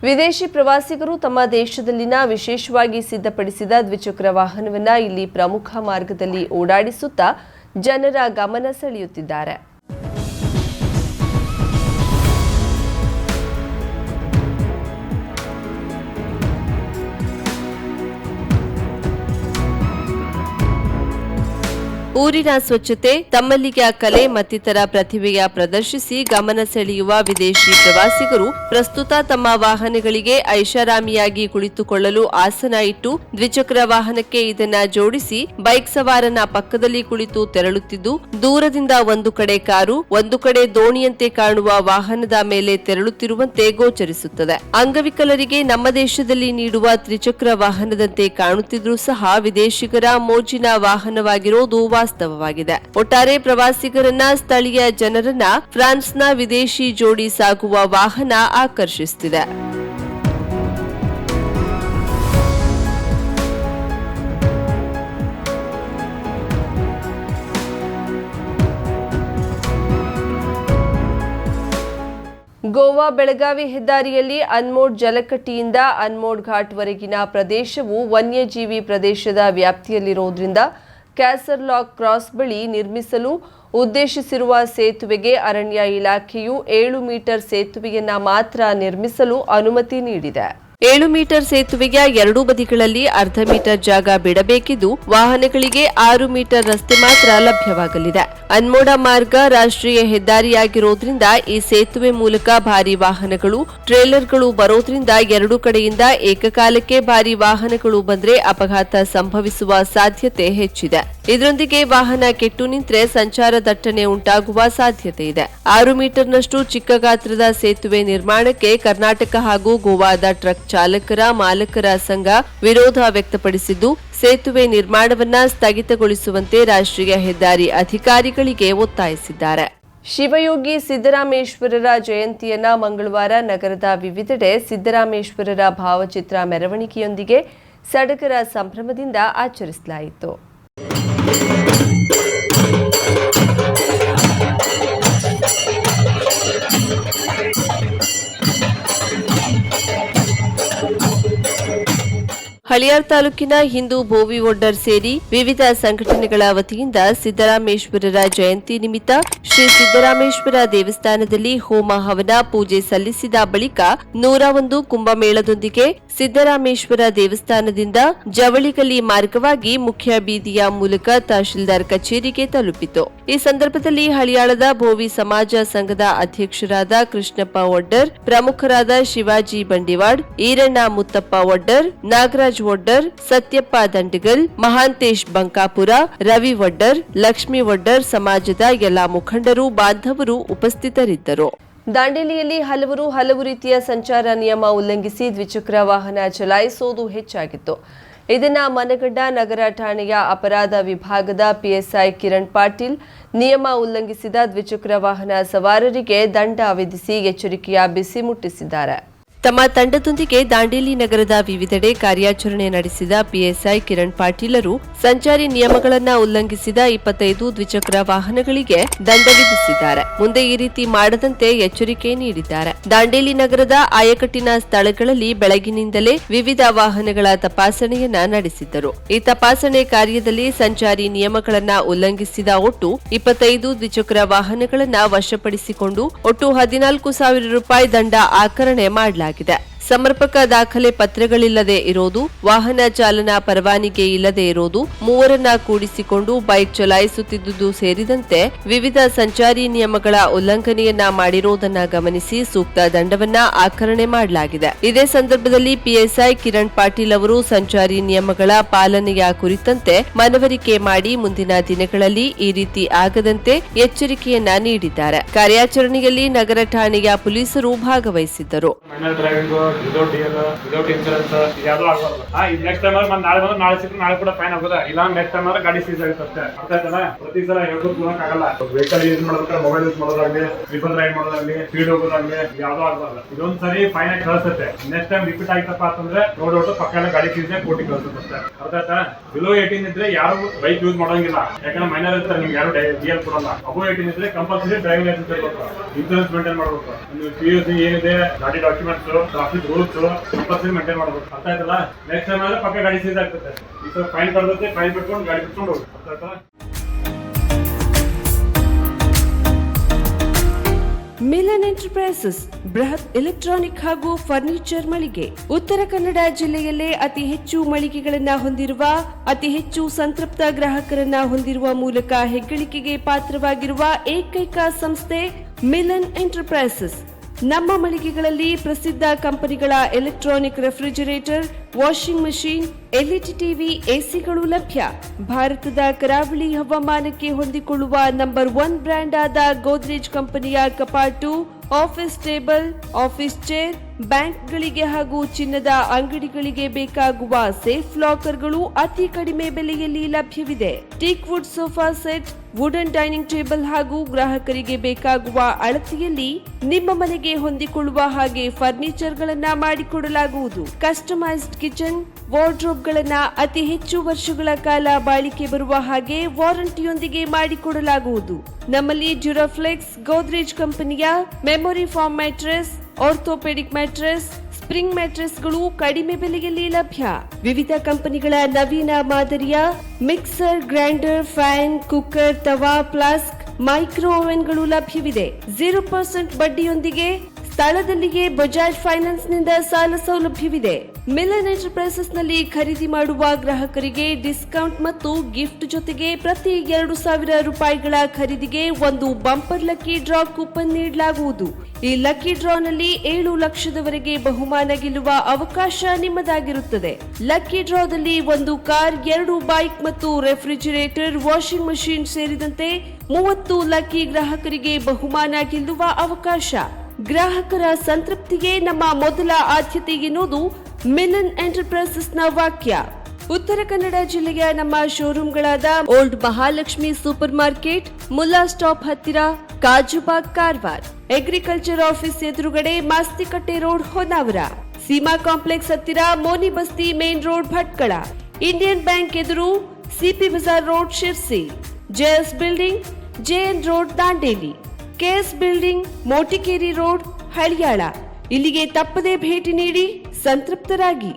ವಿದೇಶಿ ಪ್ರವಾಸಿಗರು ತಮ್ಮ ದೇಶದಲ್ಲಿನ ವಿಶೇಷವಾಗಿ ಸಿದ್ಧಪಡಿಸಿದ ದ್ವಿಚಕ್ರ ವಾಹನವನ್ನು ಇಲ್ಲಿ ಪ್ರಮುಖ ಮಾರ್ಗದಲ್ಲಿ ಓಡಾಡಿಸುತ್ತಾ ಜನರ ಗಮನ ಸೆಳೆಯುತ್ತಿದ್ದಾರೆ. ಊರಿನ ಸ್ವಚ್ಛತೆ, ತಮ್ಮಲ್ಲಿಗೆ ಕಲೆ ಮತ್ತಿತರ ಪ್ರತಿಭೆಯ ಪ್ರದರ್ಶಿಸಿ ಗಮನ ಸೆಳೆಯುವ ವಿದೇಶಿ ಪ್ರವಾಸಿಗರು ಪ್ರಸ್ತುತ ತಮ್ಮ ವಾಹನಗಳಿಗೆ ಐಷಾರಾಮಿಯಾಗಿ ಕುಳಿತುಕೊಳ್ಳಲು ಆಸನ ಇಟ್ಟು ದ್ವಿಚಕ್ರ ವಾಹನಕ್ಕೆ ಇದನ್ನ ಜೋಡಿಸಿ ಬೈಕ್ ಸವಾರನ ಪಕ್ಕದಲ್ಲಿ ಕುಳಿತು ತೆರಳುತ್ತಿದ್ದು, ದೂರದಿಂದ ಒಂದು ಕಡೆ ಕಾರು, ಒಂದು ಕಡೆ ದೋಣಿಯಂತೆ ಕಾಣುವ ವಾಹನದ ಮೇಲೆ ತೆರಳುತ್ತಿರುವಂತೆ ಗೋಚರಿಸುತ್ತದೆ. ಅಂಗವಿಕಲರಿಗೆ ನಮ್ಮ ದೇಶದಲ್ಲಿ ನೀಡುವ ತ್ರಿಚಕ್ರ ವಾಹನದಂತೆ ಕಾಣುತ್ತಿದ್ರೂ ಸಹ ವಿದೇಶಿಗರ ಮೋಜಿನ ವಾಹನವಾಗಿರೋದು ವಾಸ್ತವವಾಗಿದೆ. ಒಟ್ಟಾರೆ ಪ್ರವಾಸಿಗರನ್ನ, ಸ್ಥಳೀಯ ಜನರನ್ನ ಫ್ರಾನ್ಸ್ನ ವಿದೇಶಿ ಜೋಡಿ ಸಾಗುವ ವಾಹನ ಆಕರ್ಷಿಸುತ್ತಿದೆ. ಗೋವಾ ಬೆಳಗಾವಿ ಹೆದ್ದಾರಿಯಲ್ಲಿ ಅನ್ಮೋಡ್ ಜಲಕಟ್ಟಿಯಿಂದ ಅನ್ಮೋಡ್ ಘಾಟ್ವರೆಗಿನ ಪ್ರದೇಶವು ವನ್ಯಜೀವಿ ಪ್ರದೇಶದ ವ್ಯಾಪ್ತಿಯಲ್ಲಿರುವುದರಿಂದ ಕ್ಯಾಸರ್ ಲಾಕ್ ಕ್ರಾಸ್ ಬಳಿ ನಿರ್ಮಿಸಲು ಉದ್ದೇಶಿಸಿರುವ ಸೇತುವೆಗೆ ಅರಣ್ಯ ಇಲಾಖೆಯು 7 ಮೀಟರ್ ಸೇತುವೆಯನ್ನ ಮಾತ್ರ ನಿರ್ಮಿಸಲು ಅನುಮತಿ ನೀಡಿದೆ. 7 ಮೀಟರ್ ಸೇತುವೆಯ ಎರಡೂ ಬದಿಗಳಲ್ಲಿ ಅರ್ಧ ಮೀಟರ್ ಜಾಗ ಬಿಡಬೇಕಿದ್ದು, ವಾಹನಗಳಿಗೆ 6 ಮೀಟರ್ ರಸ್ತೆ ಮಾತ್ರ ಲಭ್ಯವಾಗಲಿದೆ. ಅನ್ಮೋಡ ಮಾರ್ಗ ರಾಷ್ಟ್ರೀಯ ಹೆದ್ದಾರಿಯಾಗಿರೋದ್ರಿಂದ ಈ ಸೇತುವೆ ಮೂಲಕ ಭಾರಿ ವಾಹನಗಳು, ಟ್ರೇಲರ್ಗಳು ಬರೋದ್ರಿಂದ ಎರಡೂ ಕಡೆಯಿಂದ ಏಕಕಾಲಕ್ಕೆ ಭಾರಿ ವಾಹನಗಳು ಬಂದ್ರೆ ಅಪಘಾತ ಸಂಭವಿಸುವ ಸಾಧ್ಯತೆ ಹೆಚ್ಚಿದೆ. ಇದರೊಂದಿಗೆ ವಾಹನ ಕೆಟ್ಟು ನಿಂತರೆ ಸಂಚಾರ ದಟ್ಟಣೆ ಉಂಟಾಗುವ ಸಾಧ್ಯತೆ ಇದೆ. 6 ಮೀಟರ್ನಷ್ಟು ಚಿಕ್ಕ ಗಾತ್ರದ ಸೇತುವೆ ನಿರ್ಮಾಣಕ್ಕೆ ಕರ್ನಾಟಕ ಹಾಗೂ ಗೋವಾದ ಟ್ರಕ್ ಚಾಲಕರ ಮಾಲಕರ ಸಂಘ ವಿರೋಧ ವ್ಯಕ್ತಪಡಿಸಿದ್ದು, ಸೇತುವೆ ನಿರ್ಮಾಣವನ್ನ ಸ್ಥಗಿತಗೊಳಿಸುವಂತೆ ರಾಷ್ಟ್ರೀಯ ಹೆದ್ದಾರಿ ಅಧಿಕಾರಿಗಳಿಗೆ ಒತ್ತಾಯಿಸಿದ್ದಾರೆ. ಶಿವಯೋಗಿ ಸಿದ್ದರಾಮೇಶ್ವರರ ಜಯಂತಿಯನ್ನ ಮಂಗಳವಾರ ನಗರದ ವಿವಿಧೆಡೆ ಸಿದ್ದರಾಮೇಶ್ವರರ ಭಾವಚಿತ್ರ ಮೆರವಣಿಗೆಯೊಂದಿಗೆ ಸಡಗರ ಸಂಭ್ರಮದಿಂದ ಆಚರಿಸಲಾಯಿತು. ಹಳಿಯಾರ್ ತಾಲೂಕಿನ ಹಿಂದೂ ಬೋವಿ ಒಡ್ಡರ್ ಸೇರಿ ವಿವಿಧ ಸಂಘಟನೆಗಳ ವತಿಯಿಂದ ಸಿದ್ದರಾಮೇಶ್ವರರ ಜಯಂತಿ ನಿಮಿತ್ತ ಶ್ರೀ ಸಿದ್ದರಾಮೇಶ್ವರ ದೇವಸ್ಥಾನದಲ್ಲಿ ಹೋಮ ಹವನ ಪೂಜೆ ಸಲ್ಲಿಸಿದ ಬಳಿಕ 101 ಕುಂಭಮೇಳದೊಂದಿಗೆ ಸಿದ್ದರಾಮೇಶ್ವರ ದೇವಸ್ಥಾನದಿಂದ ಜವಳಿಗಲಿ ಮಾರ್ಗವಾಗಿ ಮುಖ್ಯ ಬೀದಿಯ ಮೂಲಕ ತಹಶೀಲ್ದಾರ್ ಕಚೇರಿಗೆ ತಲುಪಿತು. ಈ ಸಂದರ್ಭದಲ್ಲಿ ಹಳಿಯಾಳದ ಬೋವಿ ಸಮಾಜ ಸಂಘದ ಅಧ್ಯಕ್ಷರಾದ ಕೃಷ್ಣಪ್ಪ ಒಡ್ಡರ್, ಪ್ರಮುಖರಾದ ಶಿವಾಜಿ ಬಂಡಿವಾಡ್, ಈರಣ್ಣ ಮುತ್ತಪ್ಪ ಒಡ್ಡರ್, ನಾಗರಾಜ್ ಒಡ್ಡರ್, ಸತ್ಯಪ್ಪ ದಂಡಿಗಲ್, ಮಹಾಂತೇಶ್ ಬಂಕಾಪುರ, ರವಿ ಒಡ್ಡರ್, ಲಕ್ಷ್ಮೀ ಒಡ್ಡರ್ ಸಮಾಜದ ಎಲ್ಲಾ ಮುಖಂಡರು, ಬಾಂಧವರು ಉಪಸ್ಥಿತರಿದ್ದರು. ದಾಂಡೇಲಿಯಲ್ಲಿ ಹಲವು ರೀತಿಯ ಸಂಚಾರ ನಿಯಮ ಉಲ್ಲಂಘಿಸಿ ದ್ವಿಚಕ್ರ ವಾಹನ ಚಲಾಯಿಸುವುದು ಹೆಚ್ಚಾಗಿತ್ತು. ಇದನ್ನ ಮನಗಂಡ ನಗರ ಠಾಣೆಯ ಅಪರಾಧ ವಿಭಾಗದ ಪಿಎಸ್ಐ ಕಿರಣ್ ಪಾಟೀಲ್ ನಿಯಮ ಉಲ್ಲಂಘಿಸಿದ ದ್ವಿಚಕ್ರ ವಾಹನ ಸವಾರರಿಗೆ ದಂಡ ವಿಧಿಸಿ ಎಚ್ಚರಿಕೆಯ ಬಿಸಿ ಮುಟ್ಟಿಸಿದ್ದಾರೆ. ತಮ್ಮ ತಂಡದೊಂದಿಗೆ ದಾಂಡೇಲಿ ನಗರದ ವಿವಿಧೆಡೆ ಕಾರ್ಯಾಚರಣೆ ನಡೆಸಿದ ಪಿಎಸ್ಐ ಕಿರಣ್ ಪಾಟೀಲರು ಸಂಚಾರಿ ನಿಯಮಗಳನ್ನು ಉಲ್ಲಂಘಿಸಿದ 25 ದ್ವಿಚಕ್ರ ವಾಹನಗಳಿಗೆ ದಂಡ ವಿಧಿಸಿದ್ದಾರೆ. ಮುಂದೆ ಈ ರೀತಿ ಮಾಡದಂತೆ ಎಚ್ಚರಿಕೆ ನೀಡಿದ್ದಾರೆ. ದಾಂಡೇಲಿ ನಗರದ ಆಯಕಟ್ಟಿನ ಸ್ಥಳಗಳಲ್ಲಿ ಬೆಳಗಿನಿಂದಲೇ ವಿವಿಧ ವಾಹನಗಳ ತಪಾಸಣೆಯನ್ನ ನಡೆಸಿದ್ದರು. ಈ ತಪಾಸಣೆ ಕಾರ್ಯದಲ್ಲಿ ಸಂಚಾರಿ ನಿಯಮಗಳನ್ನು ಉಲ್ಲಂಘಿಸಿದ ಒಟ್ಟು 25 ದ್ವಿಚಕ್ರ ವಾಹನಗಳನ್ನು ವಶಪಡಿಸಿಕೊಂಡು ಒಟ್ಟು 14,000 ರೂಪಾಯಿ ದಂಡ ಆಕರಣೆ ಮಾಡಲಾಗಿದೆ. ಸಮರ್ಪಕ ದಾಖಲೆ ಪತ್ರಗಳಿಲ್ಲದೆ ಇರೋದು, ವಾಹನ ಚಾಲನಾ ಪರವಾನಿಗೆ ಇಲ್ಲದೆ ಇರೋದು, ಮೂವರನ್ನ ಕೂಡಿಸಿಕೊಂಡು ಬೈಕ್ ಚಲಾಯಿಸುತ್ತಿದ್ದುದು ಸೇರಿದಂತೆ ವಿವಿಧ ಸಂಚಾರಿ ನಿಯಮಗಳ ಉಲ್ಲಂಘನೆಯನ್ನ ಮಾಡಿರುವುದನ್ನ ಗಮನಿಸಿ ಸೂಕ್ತ ದಂಡವನ್ನ ಆಕರಣೆ ಮಾಡಲಾಗಿದೆ. ಇದೇ ಸಂದರ್ಭದಲ್ಲಿ ಪಿಎಸ್ಐ ಕಿರಣ್ ಪಾಟೀಲ್ ಅವರು ಸಂಚಾರಿ ನಿಯಮಗಳ ಪಾಲನೆಯ ಕುರಿತಂತೆ ಮನವರಿಕೆ ಮಾಡಿ ಮುಂದಿನ ದಿನಗಳಲ್ಲಿ ಈ ರೀತಿ ಆಗದಂತೆ ಎಚ್ಚರಿಕೆಯನ್ನ ನೀಡಿದ್ದಾರೆ. ಕಾರ್ಯಾಚರಣೆಯಲ್ಲಿ ನಗರ ಠಾಣೆಯ ಪೊಲೀಸರು ಭಾಗವಹಿಸಿದ್ದರು. ವಿದೌಟ್ ಡಿಎಲ್ ವಿದೌಟ್ ಇನ್ಶೂರೆನ್ಸ್ ಯಾವ್ದು ಆಗಬಾರ್ದು. ಇದು ನೆಕ್ಸ್ಟ್ ಟೈಮ್ ಮತ್ತೆ ನಾಳೆ ಬಂದ್ರೆ ನಾಳೆ ಸಿಕ್ಕರೆ ನಾಳೆ ಕೂಡ ಫೈನ್ ಆಗೋದ, ಇಲ್ಲ ನೆಕ್ಸ್ಟ್ ಟೈಮ್ ಗಾಡಿ ಸೀಸ್ ಆಗುತ್ತೆ ಅಷ್ಟೇ. ಅರ್ಥ ಆಯ್ತಲ್ಲ? ಪ್ರತಿ ಸಲ ಹೇಳ್ಕೊಳಕ್ ಆಗಲ್ಲ. ವೆಹಿಕಲ್ ಯೂಸ್ ಮಾಡ್ಬೇಕಾದ್ರೆ ಮೊಬೈಲ್ ಯೂಸ್ ಮಾಡೋದಾಗ್ಲಿ, ಟ್ರಿಪಲ್ ರೈಡ್ ಮಾಡೋದಾಗ್ಲಿ, ಸ್ಪೀಡ್ ಹೋಗೋದಾಗ್ಲಿ ಯಾವ್ದು ಆಗಬಾರ್ದು. ಇದೊಂದ್ ಸರಿ ಫೈನ್ ಆಗಿ ಕಳಿಸುತ್ತೆ. ನೆಕ್ಸ್ಟ್ ಟೈಮ್ ರಿಪೀಟ್ ಆಯ್ತಪ್ಪ ಅಂತಂದ್ರೆ ನೋಡ್ಬಿಟ್ಟು ಪಕ್ಕ ಎಲ್ಲ ಗಾಡಿ ಸೀಸ್ ಆಗಿ ಕೋರ್ಟಿಗೆ ಕಳಿಸುತ್ತೆ ಅಷ್ಟೇ. ಅರ್ಥ ಆಯ್ತಾ? ಬಿಲೋ 18 ಇದ್ರೆ ಯಾರು ಬೈಕ್ ಯೂಸ್ ಮಾಡೋಂಗಿಲ್ಲ, ಯಾಕಂದ್ರೆ ಮೈನರ್ ಇರ್ತಾರೆ, ನಿಮ್ಗೆ ಯಾರು ಡಿಎಲ್ ಕೊಡಲ್ಲ. ಅಬೋ 18 ಇದ್ರೆ ಕಂಪಲ್ಸರಿ ಡ್ರೈವಿಂಗ್ ಲೈಸೆನ್ಸ್ ಇರಬೇಕು, ಇನ್ಶೂರೆನ್ಸ್ ಮೇಂಟೈನ್ ಮಾಡಬೇಕು. PUC ಏನಿದೆ, ಗಾಡಿ documents, traffic government rules compulsory maintain ಮಾಡಬೇಕು. ಅರ್ಥ ಆಯ್ತಲ್ಲ? ನೆಕ್ಸ್ಟ್ ಟೈಮ್ ಆದ್ರೆ ಪಕ್ಕ ಗಾಡಿ ಸೀಸ್ ಆಗ್ತದೆ. ಈ ತರ ಫೈನ್ ಕಳ್ದತ್ತೆ, ಫೈನ್ ಬಿಟ್ಕೊಂಡು ಗಾಡಿ ಬಿಟ್ಕೊಂಡು ಹೋಗಿ. ಅರ್ಥ ಆಯ್ತಲ್ಲ? ಮಿಲನ್ ಎಂಟರ್ಪ್ರೈಸಸ್ ಬೃಹತ್ ಎಲೆಕ್ಟ್ರಾನಿಕ್ ಹಾಗೂ ಫರ್ನಿಚರ್ ಮಳಿಗೆ. ಉತ್ತರ ಕನ್ನಡ ಜಿಲ್ಲೆಯಲ್ಲೇ ಅತಿ ಹೆಚ್ಚು ಮಳಿಗೆಗಳನ್ನ ಹೊಂದಿರುವ, ಅತಿ ಹೆಚ್ಚು ಸಂತೃಪ್ತ ಗ್ರಾಹಕರನ್ನ ಹೊಂದಿರುವ ಮೂಲಕ ಹೆಗ್ಗಳಿಕೆಗೆ ಪಾತ್ರವಾಗಿರುವ ಏಕೈಕ ಸಂಸ್ಥೆ ಮಿಲನ್ ಎಂಟರ್ಪ್ರೈಸಸ್. ನಮ್ಮ ಮಳಿಗೆಗಳಲ್ಲಿ ಪ್ರಸಿದ್ಧ ಕಂಪನಿಗಳ electronic refrigerator, washing machine, LED TV, ಎಸಿಗಳು ಲಭ್ಯ. ಭಾರತದ ಕರಾವಳಿ ಹವಾಮಾನಕ್ಕೆ ಹೊಂದಿಕೊಳ್ಳುವ ನಂಬರ್ 1 ಬ್ರ್ಯಾಂಡ್ ಆದ ಗೋದ್ರೇಜ್ ಕಂಪನಿಯ ಕಪಾಟು, ಆಫೀಸ್ ಟೇಬಲ್, ಆಫೀಸ್ ಚೇರ್, ಬ್ಯಾಂಕ್ಗಳಿಗೆ ಹಾಗೂ ಚಿನ್ನದ ಅಂಗಡಿಗಳಿಗೆ ಬೇಕಾಗುವ ಸೇಫ್ ಲಾಕರ್ಗಳು ಅತಿ ಕಡಿಮೆ ಬೆಲೆಯಲ್ಲಿ ಲಭ್ಯವಿದೆ. Teak wood sofa set, wooden dining table ಹಾಗೂ ಗ್ರಾಹಕರಿಗೆ ಬೇಕಾಗುವ ಅಳತೆಯಲ್ಲಿ ನಿಮ್ಮ ಮನೆಗೆ ಹೊಂದಿಕೊಳ್ಳುವ ಹಾಗೆ ಫರ್ನಿಚರ್ ಗಳನ್ನ ಮಾಡಿಕೊಡಲಾಗುವುದು. ಕಸ್ಟಮೈಸ್ಡ್ ಕಿಚನ್, ವಾರ್ಡ್ರೋಬ್ ಗಳನ್ನ ಅತಿ ಹೆಚ್ಚು ವರ್ಷಗಳ ಕಾಲ ಬಾಳಿಕೆ ಬರುವ ಹಾಗೆ ವಾರಂಟಿಯೊಂದಿಗೆ ಮಾಡಿಕೊಡಲಾಗುವುದು. ನಮ್ಮಲ್ಲಿ ಡ್ಯೂರಾಫ್ಲೆಕ್ಸ್, ಗೋದ್ರೇಜ್ ಕಂಪನಿಯ memory foam mattress, orthopaedic mattress, spring ಮ್ಯಾಟ್ರೆಸ್ಗಳು ಕಡಿಮೆ ಬೆಲೆಯಲ್ಲಿ ಲಭ್ಯ. ವಿವಿಧ ಕಂಪನಿಗಳ ನವೀನ ಮಾದರಿಯ mixer, grinder, fan, cooker, tawa, flask, micro ಓವೆನ್ಗಳು ಲಭ್ಯವಿದೆ. 0% ಬಡ್ಡಿಯೊಂದಿಗೆ ಸ್ಥಳದಲ್ಲಿಯೇ ಬಜಾಜ್ ಫೈನಾನ್ಸ್ ನಿಂದ ಸಾಲ ಸೌಲಭ್ಯವಿದೆ. ಮಿಲನ್ ಎಂಟರ್ಪ್ರೈಸಸ್ ನಲ್ಲಿ ಖರೀದಿ ಮಾಡುವ ಗ್ರಾಹಕರಿಗೆ ಡಿಸ್ಕೌಂಟ್ ಮತ್ತು ಗಿಫ್ಟ್ ಜೊತೆಗೆ ಪ್ರತಿ 2,000 ರೂಪಾಯಿಗಳ ಖರೀದಿಗೆ ಒಂದು ಬಂಪರ್ ಲಕ್ಕಿ ಡ್ರಾ ಕೂಪನ್ ನೀಡಲಾಗುವುದು. ಈ ಲಕ್ಕಿ ಡ್ರಾನಲ್ಲಿ 7 ಲಕ್ಷದವರೆಗೆ ಬಹುಮಾನ ಗೆಲ್ಲುವ ಅವಕಾಶ ನಿಮ್ಮದಾಗಿರುತ್ತದೆ. ಲಕ್ಕಿ ಡ್ರಾದಲ್ಲಿ 1 ಕಾರ್, 2 ಬೈಕ್ ಮತ್ತು ರೆಫ್ರಿಜರೇಟರ್, ವಾಷಿಂಗ್ ಮಷೀನ್ ಸೇರಿದಂತೆ 30 ಲಕ್ಕಿ ಗ್ರಾಹಕರಿಗೆ ಬಹುಮಾನ ಗೆಲ್ಲುವ ಅವಕಾಶ. ಗ್ರಾಹಕರ ಸಂತೃಪ್ತಿಗೆ ನಮ್ಮ ಮೊದಲ ಆದ್ಯತೆ ಎನ್ನುವುದು ಮಿಲನ್ ಎಂಟರ್ಪ್ರೈಸಸ್ ನ ವಾಕ್ಯ. ಉತ್ತರ ಕನ್ನಡ ಜಿಲ್ಲೆಯ ನಮ್ಮ ಶೋರೂಮ್ಗಳಾದ old Mahalakshmi super market, Mulla stop ಹತ್ತಿರ, ಕಾಜುಬಾಗ್, ಕಾರವಾರ, ಅಗ್ರಿಕಲ್ಚರ್ ಆಫೀಸ್ ಎದುರುಗಡೆ, ಮಾಸ್ತಿಕಟ್ಟೆ ರೋಡ್, ಹೊನ್ನಾವರ, ಸೀಮಾ ಕಾಂಪ್ಲೆಕ್ಸ್ ಹತ್ತಿರ, Moni Basti main road, Bhatkal, Indian Bank ಎದುರು, CP Bazar road, Sirsi, JS building, JN road, Dandeli, KS building, Motikeri road, Haliyal. ಇಲ್ಲಿಗೆ ತಪ್ಪದೇ ಭೇಟಿ ನೀಡಿ ಸಂತೃಪ್ತರಾಗಿ.